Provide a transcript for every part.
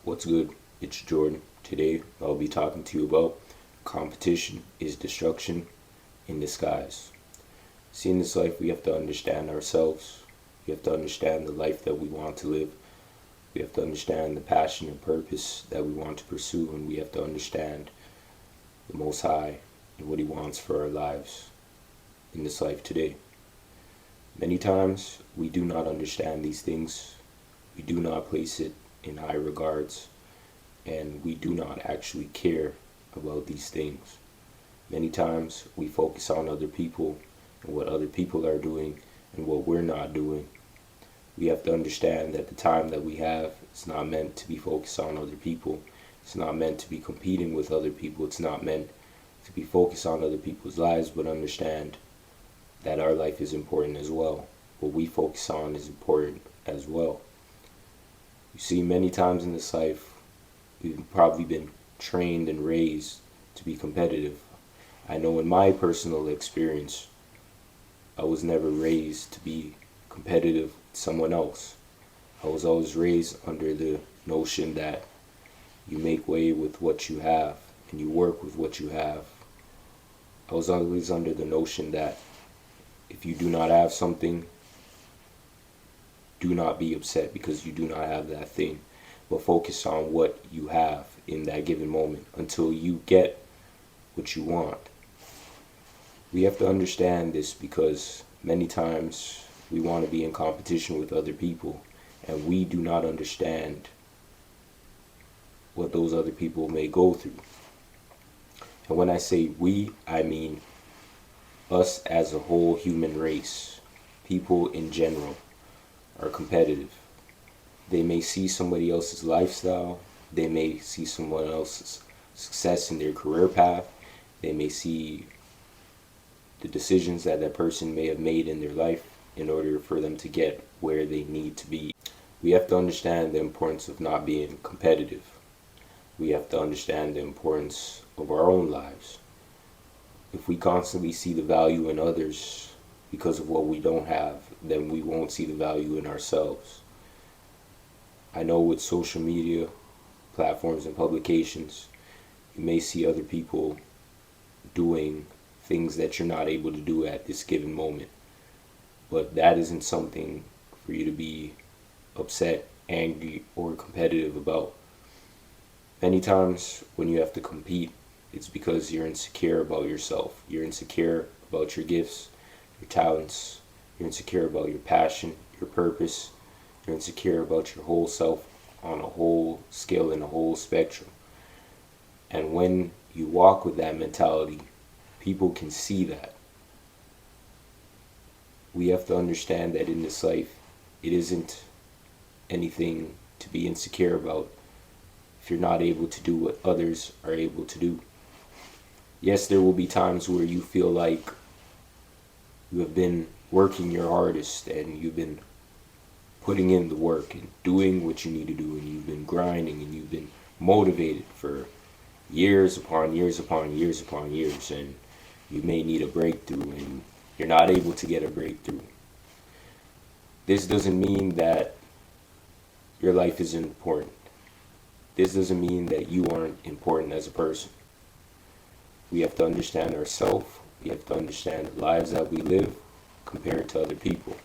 What's good? It's Jordan. Today I'll be talking to you about competition is destruction in disguise. See, in this life, we have to understand ourselves. We have to understand the life that we want to live. We have to understand the passion and purpose that we want to pursue, and we have to understand the Most High and what He wants for our lives in this life today. Many times we do not understand these things. We do not place it in high regards, and we do not actually care about these things. Many times we focus on other people and what other people are doing and what we're not doing. We have to understand that the time that we have is not meant to be focused on other people. It's not meant to be competing with other people. It's not meant to be focused on other people's lives, but understand that our life is important as well. What we focus on is important as well. You see, many times in this life, we've probably been trained and raised to be competitive. I know in my personal experience, I was never raised to be competitive with someone else. I was always raised under the notion that you make way with what you have and you work with what you have. I was always under the notion that if you do not have something, do not be upset because you do not have that thing, but focus on what you have in that given moment until you get what you want. We have to understand this because many times we want to be in competition with other people and we do not understand what those other people may go through. And when I say we, I mean us as a whole human race. People in general are competitive. They may see somebody else's lifestyle. They may see someone else's success in their career path. They may see the decisions that that person may have made in their life in order for them to get where they need to be. We have to understand the importance of not being competitive. We have to understand the importance of our own lives. If we constantly see the value in others because of what we don't have, then we won't see the value in ourselves. I know with social media platforms and publications, you may see other people doing things that you're not able to do at this given moment. But that isn't something for you to be upset, angry, or competitive about. Many times when you have to compete, it's because you're insecure about yourself. You're insecure about your gifts, your talents. You're insecure about your passion, your purpose. You're insecure about your whole self on a whole scale and a whole spectrum. And when you walk with that mentality, people can see that. We have to understand that in this life, it isn't anything to be insecure about if you're not able to do what others are able to do. Yes, there will be times where you feel like you have been working your hardest and you've been putting in the work and doing what you need to do, and you've been grinding and you've been motivated for years upon years upon years upon years, and you may need a breakthrough and you're not able to get a breakthrough. This doesn't mean that your life isn't important. This doesn't mean that you aren't important as a person. We have to understand ourselves. We have to understand the lives that we live compared to other people.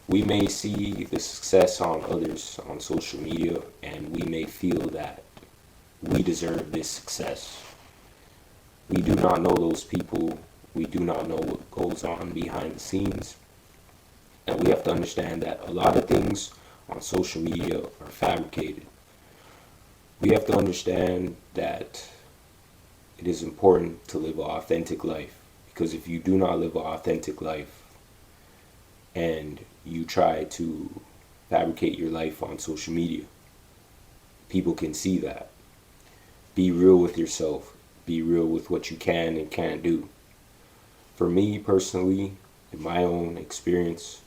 We may see the success on others on social media and we may feel that we deserve this success. We do not know those people. We do not know what goes on behind the scenes. And we have to understand that a lot of things on social media are fabricated. We have to understand that it is important to live an authentic life, because if you do not live an authentic life and you try to fabricate your life on social media, people can see that. Be real with yourself. Be real with what you can and can't do. For me personally, in my own experience,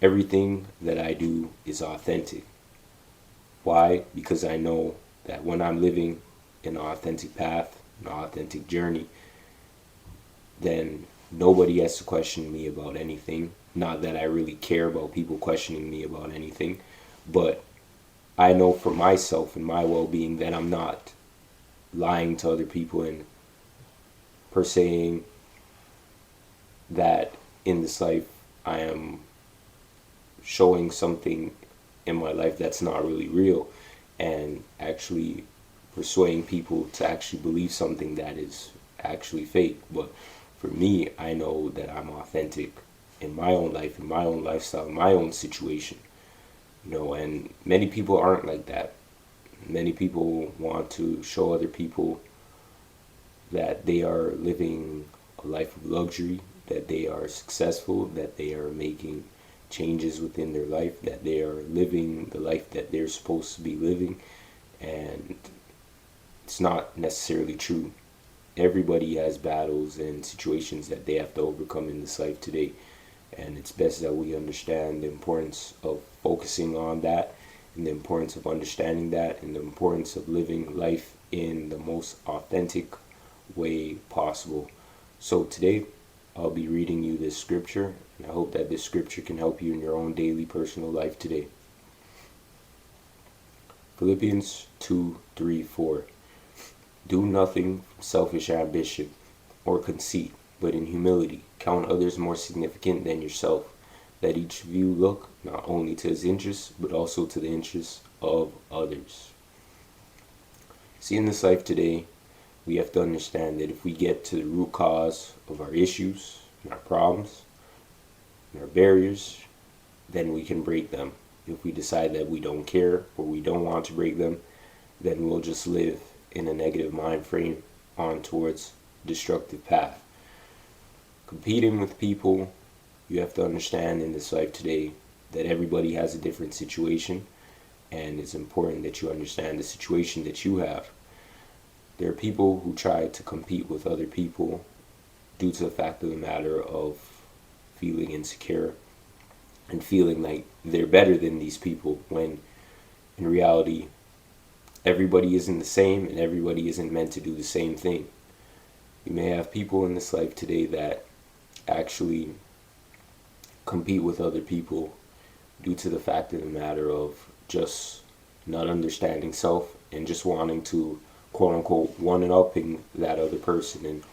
everything that I do is authentic. Why? Because I know that when I'm living an authentic path, an authentic journey, then nobody has to question me about anything. Not that I really care about people questioning me about anything, but I know for myself and my well-being that I'm not lying to other people and per saying that in this life I am showing something in my life that's not really real, and actually persuading people to actually believe something that is actually fake. But for me, I know that I'm authentic in my own life, in my own lifestyle, in my own situation. And many people aren't like that. Many people want to show other people that they are living a life of luxury, that they are successful, that they are making changes within their life, that they are living the life that they're supposed to be living. And it's not necessarily true. Everybody has battles and situations that they have to overcome in this life today. And it's best that we understand the importance of focusing on that, and the importance of understanding that, and the importance of living life in the most authentic way possible. So today, I'll be reading you this scripture, and I hope that this scripture can help you in your own daily personal life today. Philippians 2:3-4. Do nothing from selfish ambition or conceit, but in humility count others more significant than yourself. Let each of you look not only to his interests, but also to the interests of others. See, in this life today, we have to understand that if we get to the root cause of our issues and our problems and our barriers, then we can break them. If we decide that we don't care or we don't want to break them, then we'll just live in a negative mind frame on towards destructive path. Competing with people, you have to understand in this life today that everybody has a different situation, and it's important that you understand the situation that you have. There are people who try to compete with other people due to the fact of the matter of feeling insecure and feeling like they're better than these people, when in reality everybody isn't the same and everybody isn't meant to do the same thing. You may have people in this life today that actually compete with other people due to the fact of the matter of just not understanding self and just wanting to quote unquote one-upping that other person, and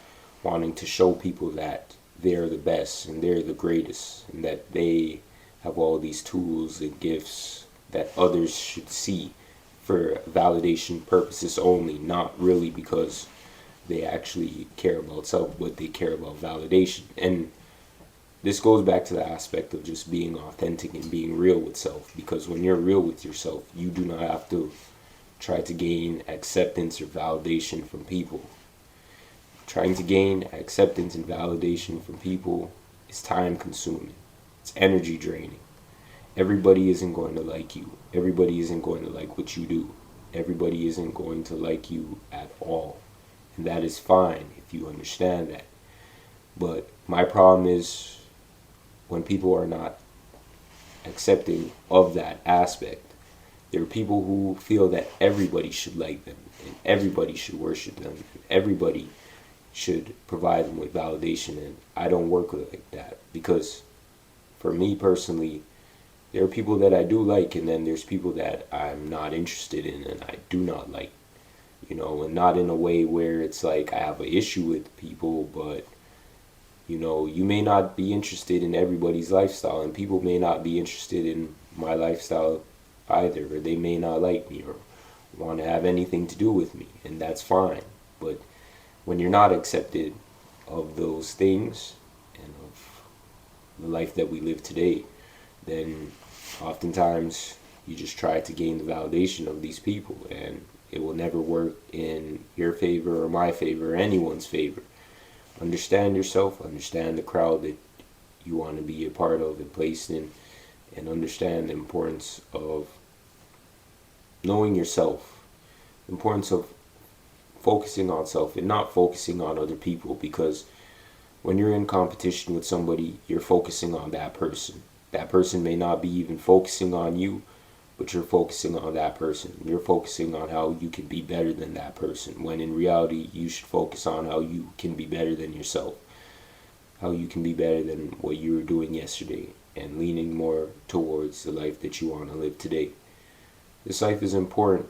wanting to show people that they're the best and they're the greatest and that they have all these tools and gifts that others should see for validation purposes only, not really because they actually care about self, but they care about validation. And this goes back to the aspect of just being authentic and being real with self, because when you're real with yourself, you do not have to try to gain acceptance or validation from people. Trying to gain acceptance and validation from people is time consuming. It's energy draining. Everybody isn't going to like you. Everybody isn't going to like what you do. Everybody isn't going to like you at all. And that is fine if you understand that. But my problem is when people are not accepting of that aspect. There are people who feel that everybody should like them and everybody should worship them and everybody should provide them with validation, and I don't work like that, because for me personally, there are people that I do like, and then there's people that I'm not interested in and I do not like, and not in a way where it's like I have an issue with people, but you may not be interested in everybody's lifestyle, and people may not be interested in my lifestyle either, or they may not like me or want to have anything to do with me, and that's fine. But when you're not accepted of those things and of the life that we live today, then oftentimes you just try to gain the validation of these people, and it will never work in your favor or my favor or anyone's favor. Understand yourself, understand the crowd that you want to be a part of and placed in, and understand the importance of knowing yourself, the importance of focusing on self and not focusing on other people, because when you're in competition with somebody, you're focusing on that person. That person may not be even focusing on you, but you're focusing on that person. You're focusing on how you can be better than that person, when in reality, you should focus on how you can be better than yourself, how you can be better than what you were doing yesterday, and leaning more towards the life that you want to live today. This life is important,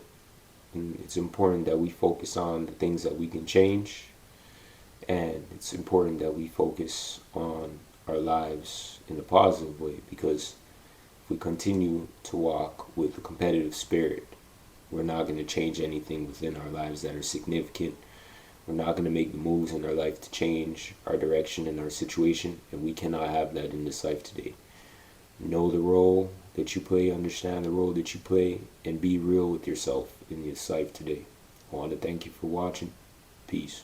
and it's important that we focus on the things that we can change, and it's important that we focus on our lives in a positive way, because if we continue to walk with a competitive spirit, we're not going to change anything within our lives that are significant. We're not going to make the moves in our life to change our direction and our situation, and we cannot have that in this life today. Know the role that you play, understand the role that you play, and be real with yourself in this life today. I want to thank you for watching. Peace.